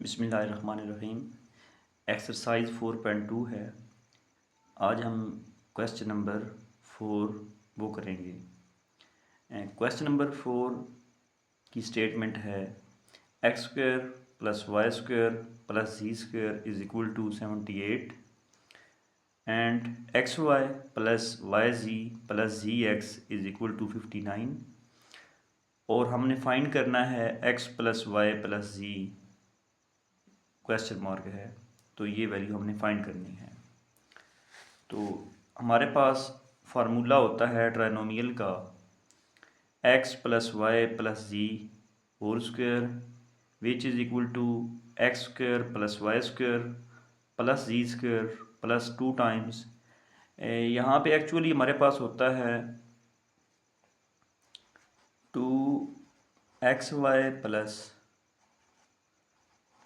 बिस्मिल्लाहिर्रहमानिर्रहीम। एक्सरसाइज 4.2 है। आज हम क्वेश्चन नंबर 4 वो करेंगे। क्वेश्चन नंबर 4 की स्टेटमेंट है x square plus y square plus z square is equal to 78 and x y plus y z plus z x is equal to 59 और हमने फाइंड करना है x plus y plus z question mark है, तो ये value हमने find करनी है। तो हमारे पास फार्मूला होता है ट्राइनोमियल का x plus y plus z whole square which is equal to x square plus y square plus z square plus 2 times. यहाँ पे एक्चुअली हमारे पास होता है 2xy plus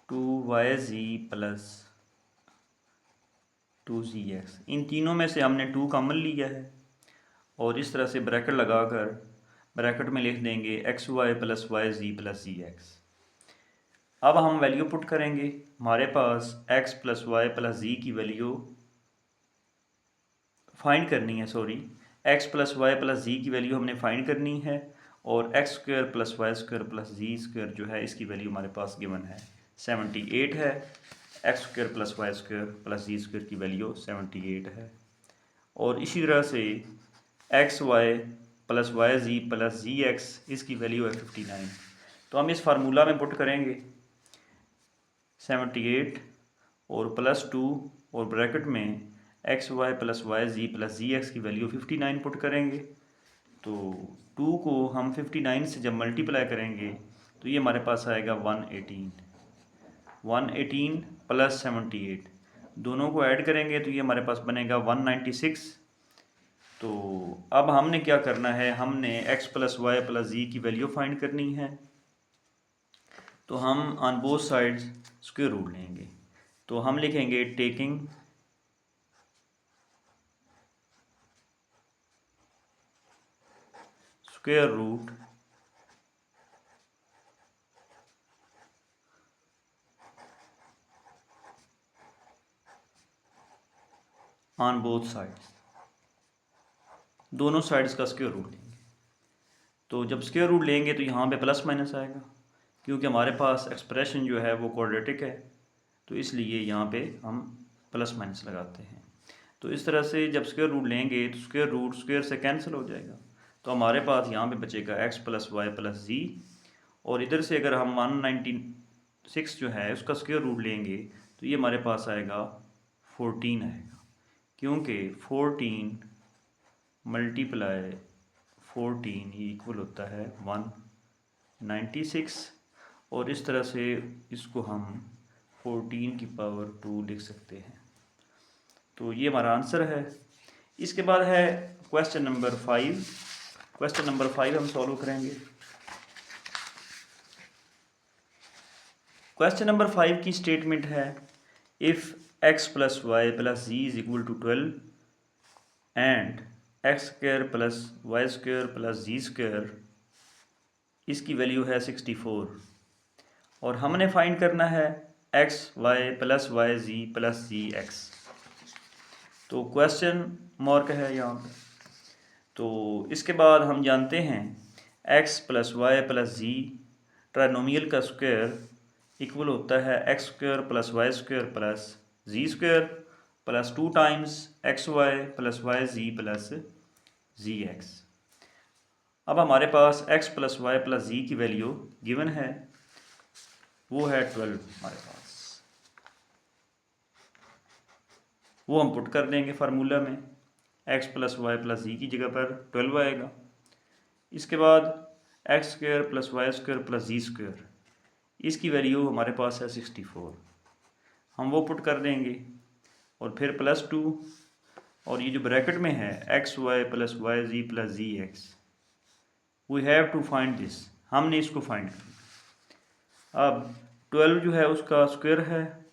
2yz plus 2zx। इन तीनों में से हमने 2 कॉमन लिया है और इस तरह से ब्रैकेट लगाकर ब्रैकेट में लिख देंगे x y plus y z plus z x. अब हम वैल्यू पुट करेंगे। हमारे पास x plus y plus z की वैल्यू फाइंड करनी है, x plus y plus z की वैल्यू हमने फाइंड करनी है और x square plus y square plus z square जो है इसकी वैल्यू हमारे पास गिवन है 78 है। X square plus y square plus z square की वैल्यू 78 है और इसी तरह से x y plus y z plus z x इसकी वैल्यू है 59। तो हम इस फार्मूला में पुट करेंगे 78 और प्लस 2 और ब्रैकेट में x y plus y z plus z x की वैल्यू 59 पुट करेंगे। तो 2 को हम 59 से जब मल्टीप्लाई करेंगे तो ये हमारे पास आएगा 118 प्लस 78, दोनों को ऐड करेंगे तो ये हमारे पास बनेगा 196। तो अब हमने क्या करना है, हमने x plus y plus z की वैल्यू फाइंड करनी है। तो हम on both sides square root लेंगे। तो हम लिखेंगे taking square root on both sides, दोनों साइड्स का स्क्वायर रूट लेंगे। तो जब स्क्वायर रूट लेंगे तो यहाँ पे प्लस माइनस आएगा क्योंकि हमारे पास एक्सप्रेशन जो है वो क्वाड्रेटिक है, तो इसलिए यहाँ पे हम प्लस माइनस लगाते हैं। तो इस तरह से जब स्क्वायर रूट लेंगे तो स्क्वायर रूट स्क्वायर से कैंसिल हो जाएगा, तो हमारे पास यहाँ पे बचेगा एक्स प्लस वाई प्लस जी और इधर से अगर हम 196 जो है उसका स्क्वायर रूट लेंगे तो ये हमारे पास आएगा 14 आएगा, क्योंकि 14 मल्टीप्लाई 14 इक्वल होता है 196 और इस तरह से इसको हम 14 की पावर 2 लिख सकते हैं। तो ये हमारा आंसर है। इसके बाद है क्वेश्चन नंबर 5। क्वेश्चन नंबर 5 हम सॉल्व करेंगे। क्वेश्चन नंबर 5 की स्टेटमेंट है if x plus y plus z is equal to 12 and x square plus y square plus z square इसकी वैल्यू है 64 और हमने फाइंड करना है x y plus y z plus z x. तो question mark है यहाँ पे। तो इसके बाद हम जानते हैं x plus y plus z trinomial का स्क्वायर इक्वल होता है x square plus y square plus z square plus 2 times x y plus y z plus z x. अब हमारे पास x plus y plus z की value given है, वो है 12 हमारे पास, वो हम पुट कर देंगे फार्मूला में। x plus y plus z की जगह पर 12 आएगा। इसके बाद x square plus y square plus z square इसकी वैल्यू हमारे पास है 64, हम वो पुट कर देंगे और फिर प्लस 2 और ये जो ब्रैकेट में है x y plus y z plus z x, we have to find this, हमने इसको फाइंड करना। अब 12 जो है उसका स्क्वायर है,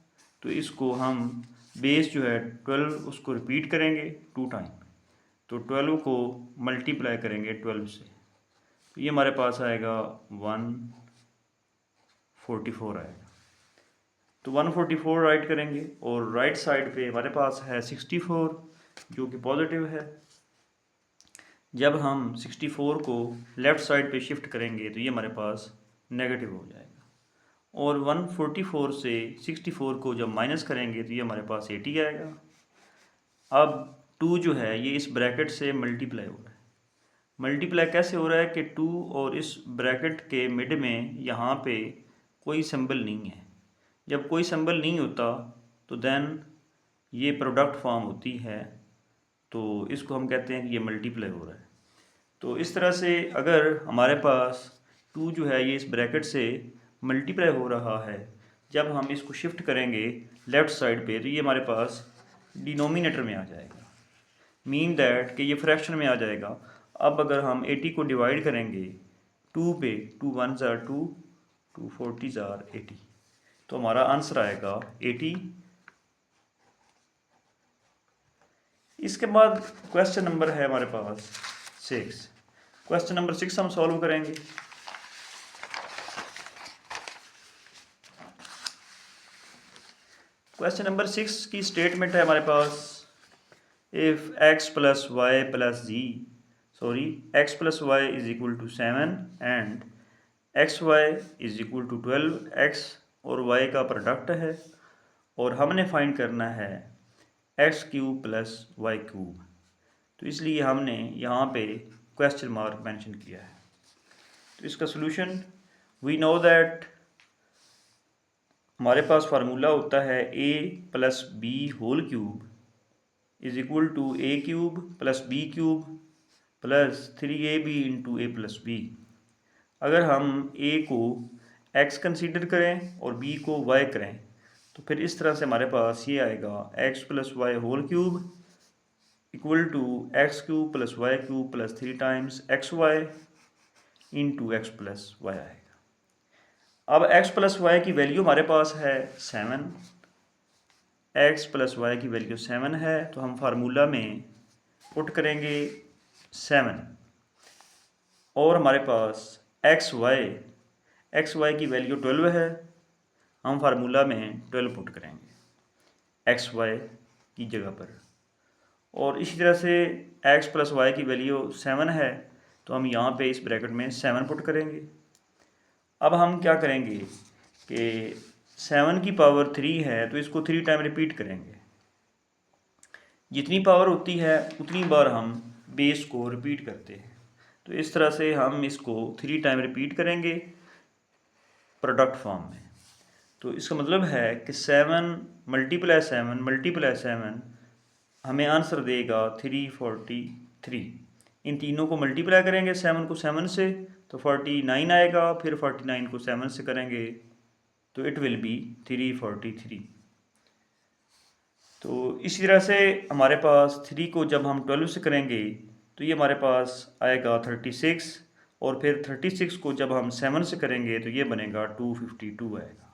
तो इसको हम बेस जो है 12 उसको रिपीट करेंगे 2 टाइम, तो 12 को मल्टीप्लाई करेंगे 12 से, तो ये हमारे पास आएगा 144 आएगा। तो 144 राइट करेंगे और राइट साइड पे हमारे पास है 64 जो कि पॉजिटिव है। जब हम 64 को लेफ़्ट साइड पे शिफ्ट करेंगे तो ये हमारे पास नेगेटिव हो जाएगा। और 144 से 64 को जब माइनस करेंगे तो ये हमारे पास 80 आएगा। अब 2 जो है ये इस ब्रैकेट से मल्टीप्लाई हो रहा है। मल्टीप्लाई कैसे हो रहा है कि 2 और इस ब्रैकेट के मिड में यहाँ पे कोई सिंबल नहीं है। जब कोई सिंबल नहीं होता तो देन ये प्रोडक्ट फॉर्म होती है, तो इसको हम कहते हैं कि ये मल्टीप्लाई हो रहा है। तो इस तरह से अगर हमारे पास 2 जो है ये इस ब्रैकेट से मल्टीप्लाई हो रहा है, जब हम इसको शिफ्ट करेंगे लेफ़्ट साइड पे तो ये हमारे पास डिनोमिनेटर में आ जाएगा, मीन दैट कि ये फ्रैक्शन में आ जाएगा। अब अगर हम 80 को डिवाइड करेंगे 2 पे, 2 1 ज़ार 2, 2 40 ज़ार 80, तो हमारा आंसर आएगा 80। इसके बाद क्वेश्चन नंबर है हमारे पास 6। क्वेश्चन नंबर 6 हम सॉल्व करेंगे। क्वेश्चन नंबर 6 की स्टेटमेंट है हमारे पास, if x plus y plus z x plus y is equal to 7 and x y is equal to 12, x और y का प्रोडक्ट है और हमने फाइंड करना है x cube plus y cube. तो इसलिए हमने यहाँ पे क्वेश्चन मार्क मेंशन किया है। तो इसका सोल्यूशन, वी नो दैट हमारे पास फार्मूला होता है a plus b whole cube is equal to a cube plus b cube plus 3ab into a plus b. अगर हम a को x कंसीडर करें और b को y करें तो फिर इस तरह से हमारे पास ये आएगा x plus y whole cube equal to x cube plus y cube plus 3 times x y into x plus y आएगा। अब x प्लस वाई की वैल्यू हमारे पास है 7, x प्लस वाई की वैल्यू 7 है, तो हम फार्मूला में पुट करेंगे 7 और हमारे पास एक्स वाई की वैल्यू 12 है, हम फार्मूला में 12 पुट करेंगे एक्स वाई की जगह पर। और इसी तरह से x प्लस वाई की वैल्यू 7 है, तो हम यहाँ पे इस ब्रैकेट में 7 पुट करेंगे। अब हम क्या करेंगे कि 7 की पावर 3 है तो इसको 3 टाइम रिपीट करेंगे। जितनी पावर होती है उतनी बार हम बेस को रिपीट करते हैं। तो इस तरह से हम इसको 3 टाइम रिपीट करेंगे प्रोडक्ट फॉर्म में। तो इसका मतलब है कि 7 मल्टीप्लाई 7 हमें आंसर देगा 343। इन तीनों को मल्टीप्लाई करेंगे 7 को 7 से तो 49 आएगा, फिर 49 को 7 से करेंगे तो इट विल बी 343। तो इसी तरह से हमारे पास 3 को जब हम 12 से करेंगे तो ये हमारे पास आएगा 36, और फिर 36 को जब हम 7 से करेंगे तो ये बनेगा 252 आएगा।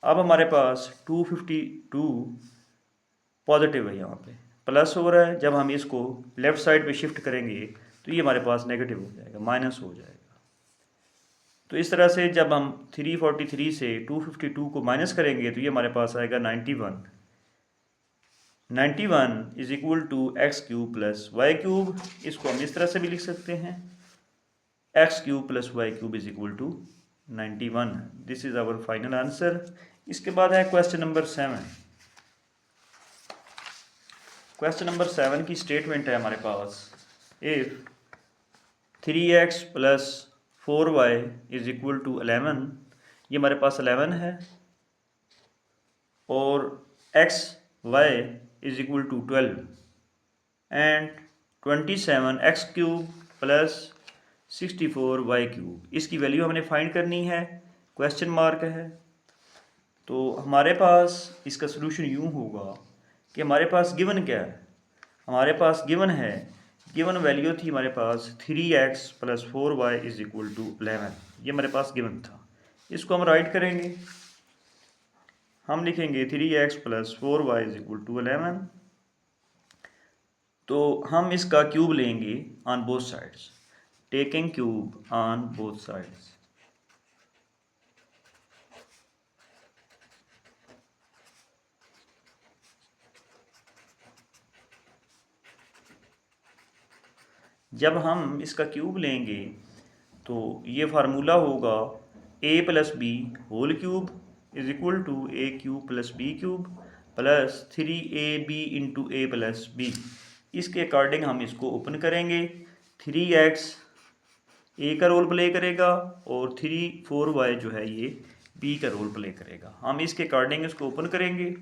अब हमारे पास 252 पॉजिटिव है, यहाँ पे प्लस हो रहा है, जब हम इसको लेफ़्ट साइड पे शिफ्ट करेंगे तो ये हमारे पास नेगेटिव हो जाएगा, माइनस हो जाएगा। तो इस तरह से जब हम 343 से 252 को माइनस करेंगे तो ये हमारे पास आएगा 91 is equal to x cube plus y cube. इसको हम इस तरह से भी लिख सकते हैं, x cube plus y cube is equal to 91। This is our final answer. इसके बाद है क्वेश्चन नंबर 7। क्वेश्चन नंबर 7 की स्टेटमेंट है हमारे पास, if 3x plus 4y is equal to 11, ये हमारे पास 11 है, और x y is equal to 12 and 27 x cube plus 64 y cube. इसकी वैल्यू हमने फाइंड करनी है, क्वेश्चन मार्क है। तो हमारे पास इसका सोल्यूशन यूँ होगा कि हमारे पास गिवन क्या है, हमारे पास गिवन है, गिवन वैल्यू थी हमारे पास 3x plus 4y is equal to 11, ये हमारे पास गिवन था। इसको हम राइट करेंगे, हम लिखेंगे 3x plus 4y is equal to 11। तो हम इसका क्यूब लेंगे on both sides, taking cube on both sides. जब हम इसका क्यूब लेंगे तो ये फार्मूला होगा a plus b whole cube is equal to a cube plus b cube plus 3ab into a plus b. इसके अकॉर्डिंग हम इसको ओपन करेंगे। 3x a का रोल प्ले करेगा और 4y जो है ये b का रोल प्ले करेगा। हम इसके अकॉर्डिंग इसको ओपन करेंगे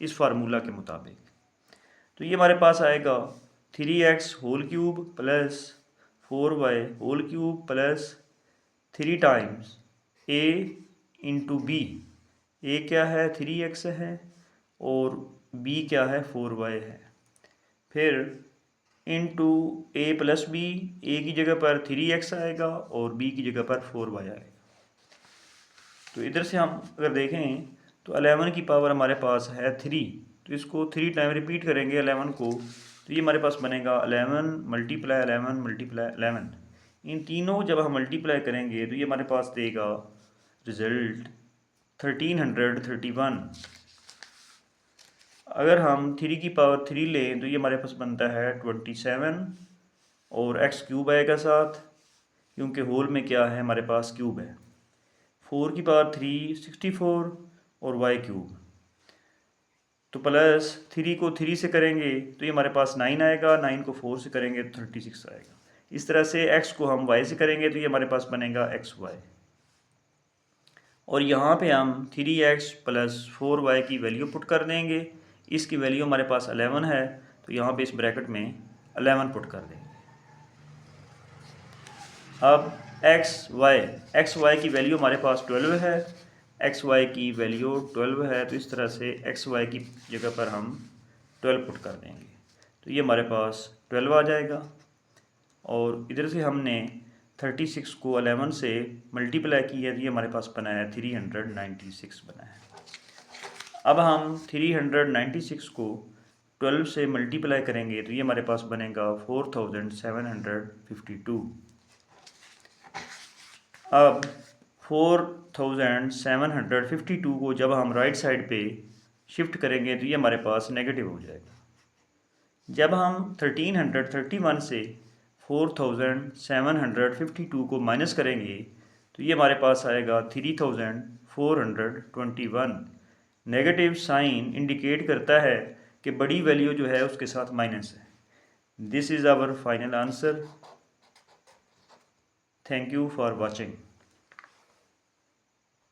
इस फार्मूला के मुताबिक। तो ये हमारे पास आएगा 3x whole cube plus 4y whole cube plus 3 times a into b. a क्या है 3x है और b क्या है 4y है। फिर into a plus b, a की जगह पर 3x आएगा और b की जगह पर 4y आएगा। तो इधर से हम अगर देखें तो 11 की पावर हमारे पास है 3, तो इसको 3 टाइम रिपीट करेंगे 11 को, तो ये हमारे पास बनेगा 11 मल्टीप्लाई 11 मल्टीप्लाई 11। इन तीनों जब हम मल्टीप्लाई करेंगे तो ये हमारे पास देगा रिजल्ट 1331। अगर हम 3 की पावर 3 लें तो ये हमारे पास बनता है 27 और x क्यूब आएगा साथ, क्योंकि होल में क्या है हमारे पास क्यूब है। 4 की पावर 3 64 और y क्यूब, तो प्लस 3 को 3 से करेंगे तो ये हमारे पास 9 आएगा, 9 को 4 से करेंगे तो 36 आएगा। इस तरह से x को हम y से करेंगे तो ये हमारे पास बनेगा xy। और यहाँ पे हम 3x प्लस 4y की वैल्यू पुट कर देंगे। इसकी वैल्यू हमारे पास 11 है, तो यहाँ पे इस ब्रैकेट में 11 पुट कर देंगे। अब एक्स वाई की वैल्यू हमारे पास 12 है, एक्स वाई की वैल्यू 12 है, तो इस तरह से एक्स वाई की जगह पर हम 12 पुट कर देंगे तो ये हमारे पास 12 आ जाएगा। और इधर से हमने 36 को 11 से मल्टीप्लाई किया है तो ये हमारे पास बना है 396 बना है। अब हम 396 को 12 से मल्टीप्लाई करेंगे तो ये हमारे पास बनेगा 4752। अब 4752 को जब हम राइट साइड पे शिफ्ट करेंगे तो ये हमारे पास नेगेटिव हो जाएगा। जब हम 1331 से 4752 को माइनस करेंगे तो ये हमारे पास आएगा 3421। नेगेटिव साइन इंडिकेट करता है कि बड़ी वैल्यू जो है उसके साथ माइनस है। This is our final answer. Thank you for watching.